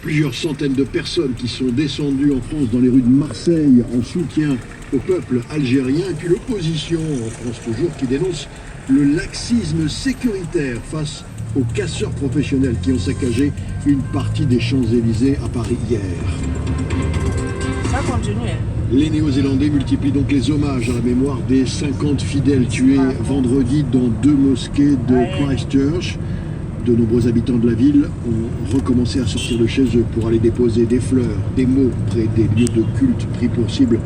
Plusieurs centaines de personnes qui sont descendues en France dans les rues de Marseille en soutien au peuple algérien. Et puis l'opposition en France toujours qui dénonce le laxisme sécuritaire face aux casseurs professionnels qui ont saccagé une partie des Champs-Élysées à Paris hier. Ça continue. Les Néo-Zélandais multiplient donc les hommages à la mémoire des 50 fidèles tués vendredi dans 2 mosquées de Christchurch. De nombreux habitants de la ville ont recommencé à sortir de chez eux pour aller déposer des fleurs, des mots près des lieux de culte pris pour cible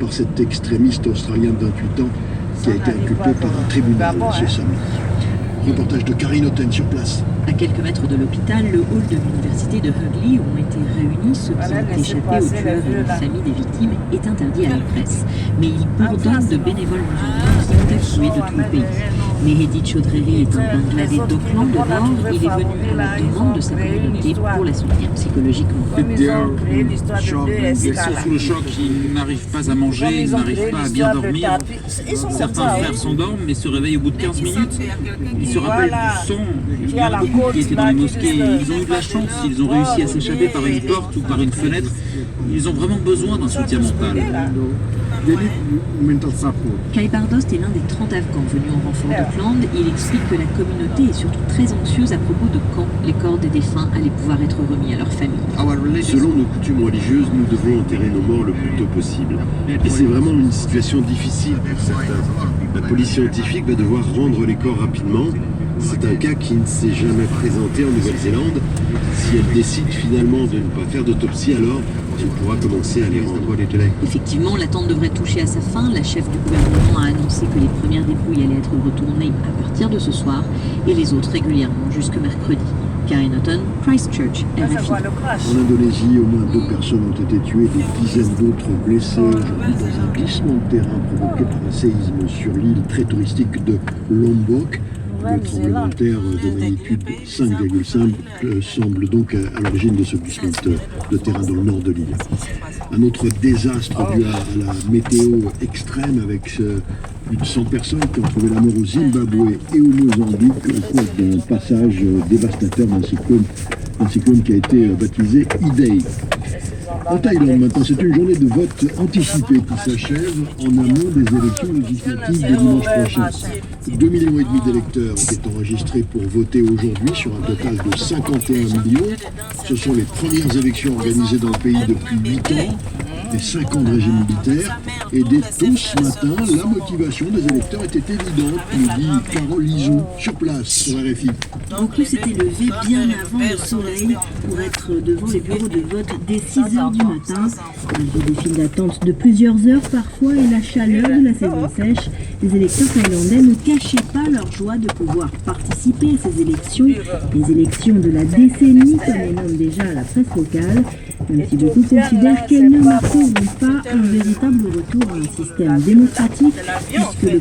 par cet extrémiste australien de 28 ans qui a été inculpé par un tribunal ce samedi. Reportage de Karine Otten sur place. À quelques mètres de l'hôpital, le hall de l'université de Hughley où ont été réunis ceux qui ont échappé aux tueurs et aux familles des victimes est interdit à la presse. Mais il bourdonne de bénévoles musulmans qui ont afflué de tout le pays. Mehdi Chaudhry est un Bangladais d'Auckland au nord. Il est venu à la demande de sa communauté pour la soutenir psychologiquement. Ils sont sous le choc, ils n'arrivent pas à manger, ils n'arrivent pas à bien dormir. Certains frères s'endorment mais se réveillent au bout de 15 minutes. Ils se rappellent du sang. Il y en a beaucoup qui étaient dans les mosquées. Ils ont eu de la chance, ils ont réussi à s'échapper par une porte ou par une fenêtre. Ils ont vraiment besoin d'un soutien mental. Kai Bardost est l'un des 30 Afghans venus en renfort d'Auckland. Il explique que la communauté est surtout très anxieuse à propos de quand les corps des défunts allaient pouvoir être remis à leur famille. Selon nos coutumes religieuses, nous devons enterrer nos morts le plus tôt possible. Et c'est vraiment une situation difficile pour certains. La police scientifique va devoir rendre les corps rapidement. C'est un cas qui ne s'est jamais présenté en Nouvelle-Zélande. Si elle décide finalement de ne pas faire d'autopsie, alors on pourra commencer à les rendre. Effectivement, l'attente devrait toucher à sa fin. La chef du gouvernement a annoncé que les premières dépouilles allaient être retournées à partir de ce soir et les autres régulièrement jusque mercredi. Karine Otten, Christchurch, RFI. En Indonésie, au moins 2 personnes ont été tuées, des dizaines d'autres blessées aujourd'hui dans un glissement de terrain provoqué par un séisme sur l'île très touristique de Lombok. Le tremblement de terre de magnitude 5,5 semble donc à l'origine de ce glissement de terrain dans le nord de l'île. Un autre désastre dû à la météo extrême avec plus de 100 personnes qui ont trouvé la mort au Zimbabwe et au Mozambique au cours d'un passage dévastateur d'un cyclone qui a été baptisé Idai. En Thaïlande maintenant, c'est une journée de vote anticipé qui s'achève en amont des élections législatives de dimanche prochain. 2,5 millions d'électeurs étaient enregistrés pour voter aujourd'hui sur un total de 51 millions. Ce sont les premières élections organisées dans le pays depuis 8 ans, des 5 ans de régime militaire. Et dès tôt ce matin, la motivation des électeurs était évidente, nous dit Carole Lizou, sur place, sur RFI. Beaucoup s'étaient levés bien avant le soleil pour être devant les bureaux de vote dès 6 h du matin. Malgré des files d'attente de plusieurs heures parfois et la chaleur de la saison sèche, les électeurs thaïlandais ne cachaient pas leur joie de pouvoir participer à ces élections, les élections de la décennie comme les nomme déjà la presse locale, même si beaucoup considèrent qu'elles ne marqueront pas un véritable retour à un système démocratique puisque le